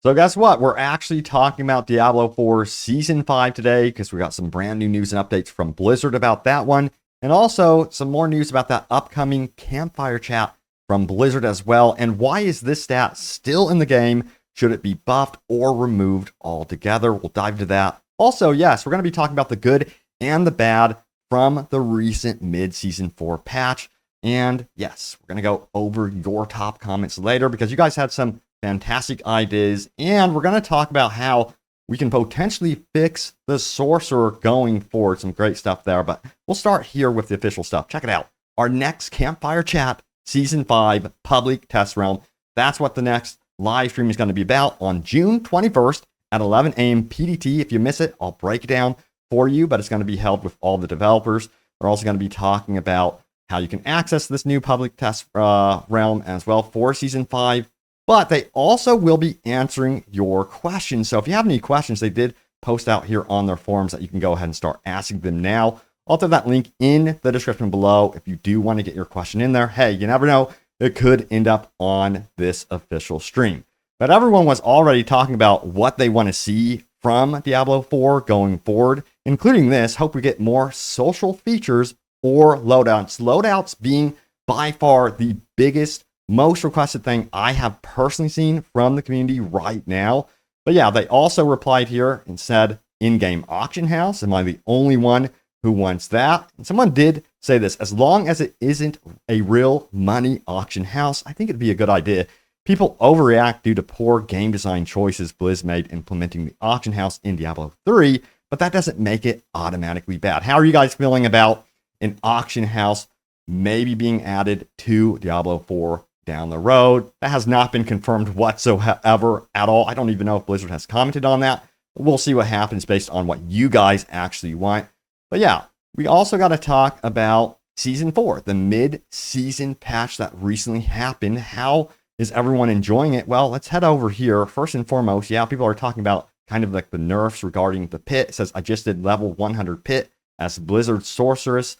So guess what? We're actually talking about Diablo 4 Season 5 today because we got some brand new news and updates from Blizzard about that one. And also some more news about that upcoming campfire chat from Blizzard as well. And why is this stat still in the game? Should it be buffed or removed altogether? We'll dive into that. Also, yes, we're going to be talking about the good and the bad from the recent mid-season 4 patch. And yes, we're going to go over your top comments later because you guys had some fantastic ideas, and we're going to talk about how we can potentially fix the sorcerer going forward. Some great stuff there, but we'll start here with the official stuff. Check it out. Our next campfire chat, Season 5 public test realm. That's what the next live stream is going to be about on June 21st at 11 a.m. PDT. If you miss it, I'll break it down for you, but it's going to be held with all the developers. We're also going to be talking about how you can access this new public test realm as well for Season 5. But they also will be answering your questions. So if you have any questions, they did post out here on their forums that you can go ahead and start asking them now. I'll throw that link in the description below if you do want to get your question in there. Hey, you never know. It could end up on this official stream. But everyone was already talking about what they want to see from Diablo 4 going forward, including this. Hope we get more social features or loadouts. Loadouts being by far the biggest, most requested thing I have personally seen from the community right now. But yeah, they also replied here and said, in-game auction house. Am I the only one who wants that? And someone did say this, as long as it isn't a real money auction house, I think it'd be a good idea. People overreact due to poor game design choices Blizz made implementing the auction house in Diablo 3, but that doesn't make it automatically bad. How are you guys feeling about an auction house maybe being added to Diablo 4 down the road? That has not been confirmed whatsoever at all. I don't even know if Blizzard has commented on that. But we'll see what happens based on what you guys actually want. But yeah, we also got to talk about Season 4, the mid-season patch that recently happened. How is everyone enjoying it? Well, let's head over here. First and foremost, yeah, people are talking about kind of like the nerfs regarding the pit. It says, I just did level 100 pit as Blizzard Sorceress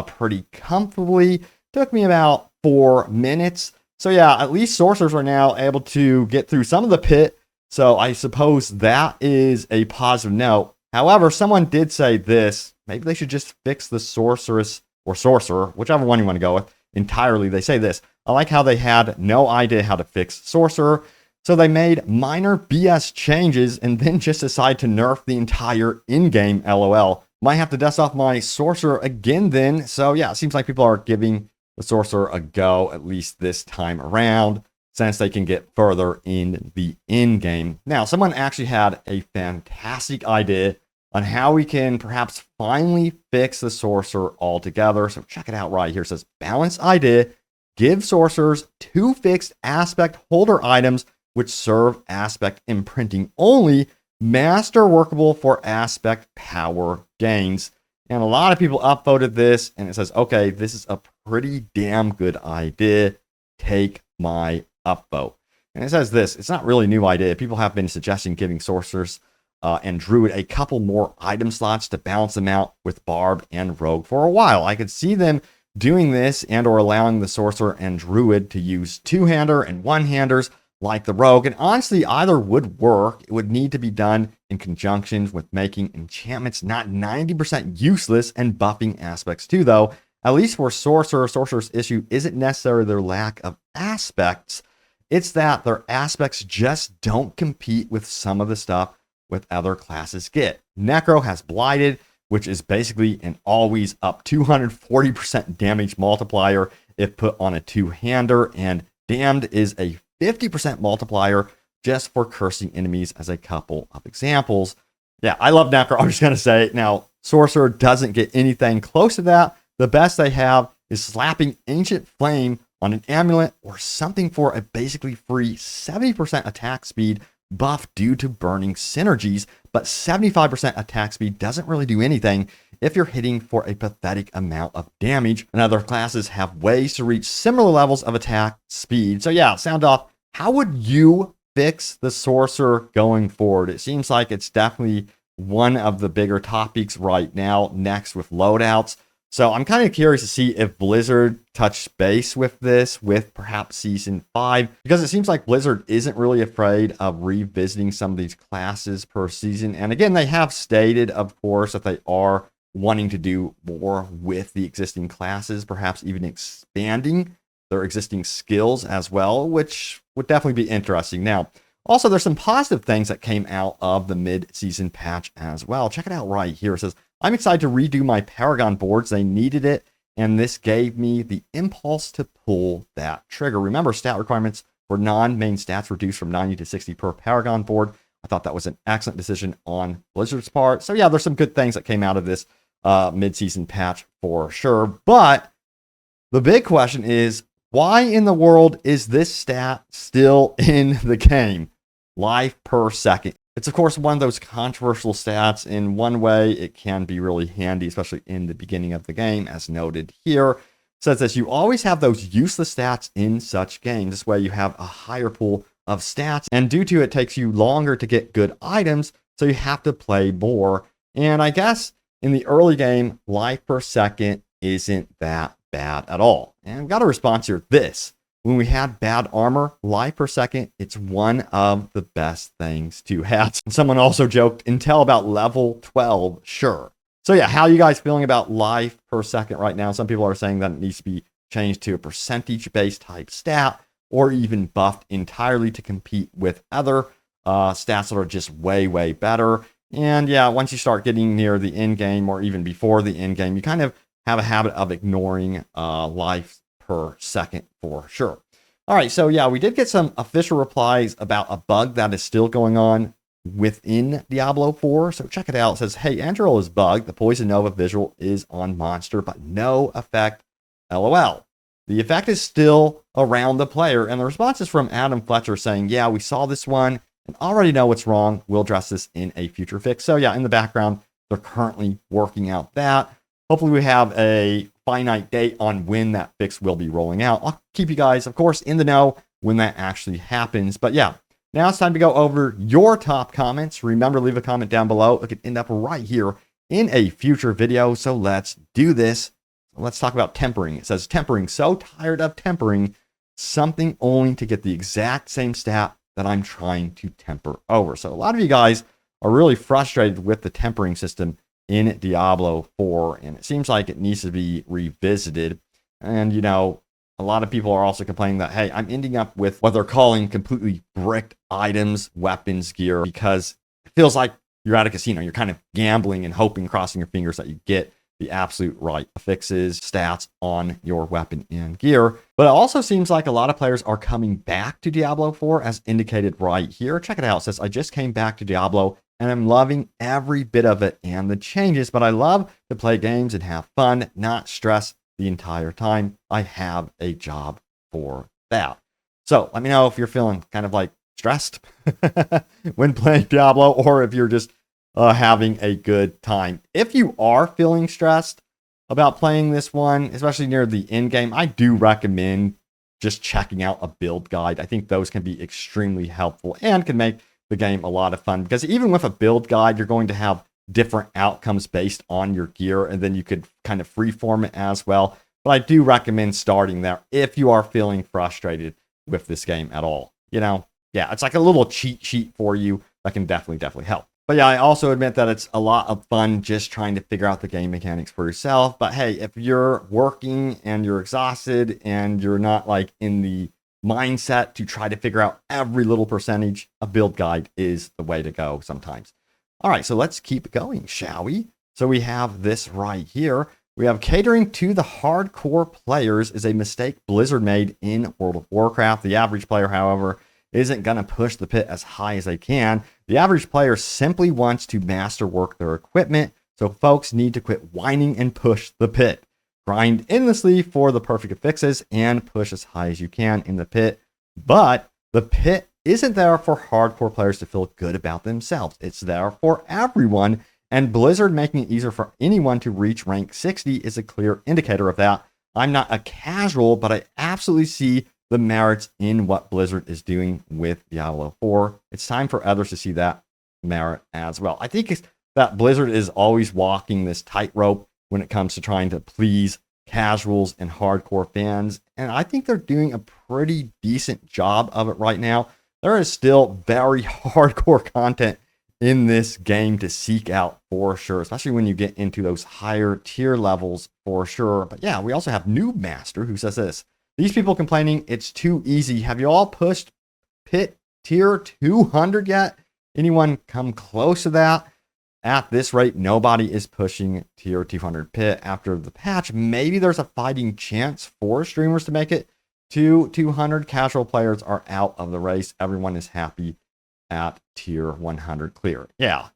pretty comfortably. Took me about 4 minutes. So yeah, at least sorcerers are now able to get through some of the pit. So I suppose that is a positive note. However, someone did say this. Maybe they should just fix the sorceress or sorcerer, whichever one you want to go with, entirely. They say this. I like how they had no idea how to fix sorcerer. So they made minor BS changes and then just decide to nerf the entire in-game LOL. Might have to dust off my sorcerer again then. So yeah, it seems like people are giving the sorcerer a go, at least this time around, since they can get further in the in-game. Now, someone actually had a fantastic idea on how we can perhaps finally fix the sorcerer altogether. So check it out right here. It says, balanced idea, give sorcerers 2 fixed aspect holder items which serve aspect imprinting only, master workable for aspect power gains. And a lot of people upvoted this, and it says, okay, this is a pretty damn good idea. Take my upvote. And it says this, it's not really a new idea. People have been suggesting giving sorcerers and druid a couple more item slots to balance them out with barb and rogue for a while. I could see them doing this and or allowing the sorcerer and druid to use 2-hander and 1-handers like the rogue. And honestly, either would work. It would need to be done in conjunction with making enchantments not 90% useless and buffing aspects too, though. At least for sorcerer's issue isn't necessarily their lack of aspects. It's that their aspects just don't compete with some of the stuff with other classes get. Necro has Blighted, which is basically an always up 240% damage multiplier if put on a 2-hander, and Damned is a 50% multiplier just for cursing enemies as a couple of examples. Yeah, I love Necro. I'm just going to say, now, Sorcerer doesn't get anything close to that. The best they have is slapping Ancient Flame on an amulet or something for a basically free 70% attack speed buff due to burning synergies, but 75% attack speed doesn't really do anything if you're hitting for a pathetic amount of damage. And other classes have ways to reach similar levels of attack speed. So yeah, sound off. How would you fix the sorcerer going forward? It seems like it's definitely one of the bigger topics right now, next with loadouts. So I'm kind of curious to see if Blizzard touched base with this with perhaps Season 5, because it seems like Blizzard isn't really afraid of revisiting some of these classes per season. And again, they have stated, of course, that they are wanting to do more with the existing classes, perhaps even expanding their existing skills as well, which would definitely be interesting. Now, also, there's some positive things that came out of the mid-season patch as well. Check it out right here. It says, I'm excited to redo my Paragon boards. They needed it, and this gave me the impulse to pull that trigger. Remember, stat requirements for non-main stats reduced from 90 to 60 per Paragon board. I thought that was an excellent decision on Blizzard's part. So yeah, there's some good things that came out of this mid-season patch for sure. But the big question is, why in the world is this stat still in the game? Life per second. It's, of course, one of those controversial stats. In one way, it can be really handy, especially in the beginning of the game, as noted here. It says that you always have those useless stats in such games. This way, you have a higher pool of stats, and due to it takes you longer to get good items, so you have to play more. And I guess in the early game, life per second isn't that bad at all. And I've got a response here. This, when we had bad armor, life per second, it's one of the best things to have. And someone also joked, until about level 12, sure. So yeah, how are you guys feeling about life per second right now? Some people are saying that it needs to be changed to a percentage-based type stat, or even buffed entirely to compete with other stats that are just way, way better. And yeah, once you start getting near the end game, or even before the end game, you kind of have a habit of ignoring life per second for sure. All right, so yeah, we did get some official replies about a bug that is still going on within Diablo 4. So check it out. It says, hey, Andril is bugged. The Poison Nova visual is on monster, but no effect. LOL. The effect is still around the player. And the response is from Adam Fletcher saying, yeah, we saw this one and already know what's wrong. We'll address this in a future fix. So yeah, in the background, they're currently working out that. Hopefully we have a finite date on when that fix will be rolling out. I'll keep you guys, of course, in the know when that actually happens. But yeah, now it's time to go over your top comments. Remember, leave a comment down below. It could end up right here in a future video. So let's do this. Let's talk about tempering. It says, tempering, so tired of tempering something only to get the exact same stat that I'm trying to temper over. So a lot of you guys are really frustrated with the tempering system in Diablo 4, and it seems like it needs to be revisited. And, you know, a lot of people are also complaining that, hey, I'm ending up with what they're calling completely bricked items, weapons, gear, because it feels like you're at a casino. You're kind of gambling and hoping, crossing your fingers that you get the absolute right fixes, stats on your weapon and gear. But it also seems like a lot of players are coming back to Diablo 4, as indicated right here. Check it out. It says, I just came back to Diablo and I'm loving every bit of it and the changes, but I love to play games and have fun, not stress the entire time. I have a job for that. So let me know if you're feeling kind of like stressed when playing Diablo, or if you're just having a good time. If you are feeling stressed about playing this one, especially near the end game, I do recommend just checking out a build guide. I think those can be extremely helpful and can make the game a lot of fun, because even with a build guide, you're going to have different outcomes based on your gear, and then you could kind of freeform it as well. But I do recommend starting there if you are feeling frustrated with this game at all. You know, yeah, it's like a little cheat sheet for you that can definitely help. But yeah, I also admit that it's a lot of fun just trying to figure out the game mechanics for yourself. But hey, if you're working and you're exhausted and you're not like in the mindset to try to figure out every little percentage, a build guide is the way to go sometimes. All right, so let's keep going, shall we? So we have this right here. We have catering to the hardcore players is a mistake Blizzard made in World of Warcraft. The average player, however, isn't going to push the pit as high as they can. The average player simply wants to masterwork their equipment, so folks need to quit whining and push the pit. Grind endlessly for the perfect fixes and push as high as you can in the pit. But the pit isn't there for hardcore players to feel good about themselves. It's there for everyone, and Blizzard making it easier for anyone to reach rank 60 is a clear indicator of that. I'm not a casual, but I absolutely see the merits in what Blizzard is doing with Diablo 4. It's time for others to see that merit as well. I think it's that Blizzard is always walking this tightrope when it comes to trying to please casuals and hardcore fans. And I think they're doing a pretty decent job of it right now. There is still very hardcore content in this game to seek out for sure, especially when you get into those higher tier levels for sure. But yeah, we also have Noob Master who says this: these people complaining it's too easy. Have you all pushed pit tier 200 yet? Anyone come close to that? At this rate, nobody is pushing tier 200 pit after the patch. Maybe there's a fighting chance for streamers to make it to 200. Casual players are out of the race. Everyone is happy at tier 100 clear. Yeah,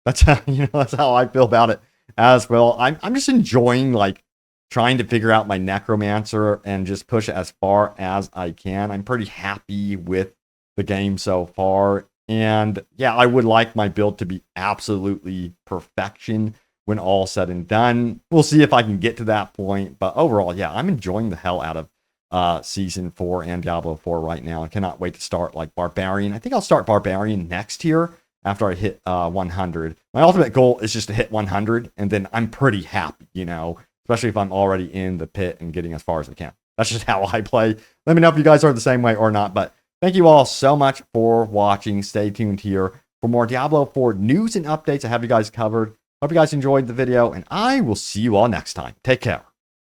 that's how that's how I feel about it as well. I'm just enjoying like trying to figure out my necromancer and just push it as far as I can. I'm pretty happy with the game so far. And yeah, I would like my build to be absolutely perfection when all said and done. We'll see if I can get to that point. But overall, yeah, I'm enjoying the hell out of Season 4 and Diablo 4 right now. I cannot wait to start like Barbarian. I think I'll start Barbarian next year after I hit 100. My ultimate goal is just to hit 100, and then I'm pretty happy, especially if I'm already in the pit and getting as far as I can. That's just how I play. Let me know if you guys are the same way or not. But thank you all so much for watching. Stay tuned here for more Diablo 4 news and updates. I have you guys covered. Hope you guys enjoyed the video, and I will see you all next time. Take care.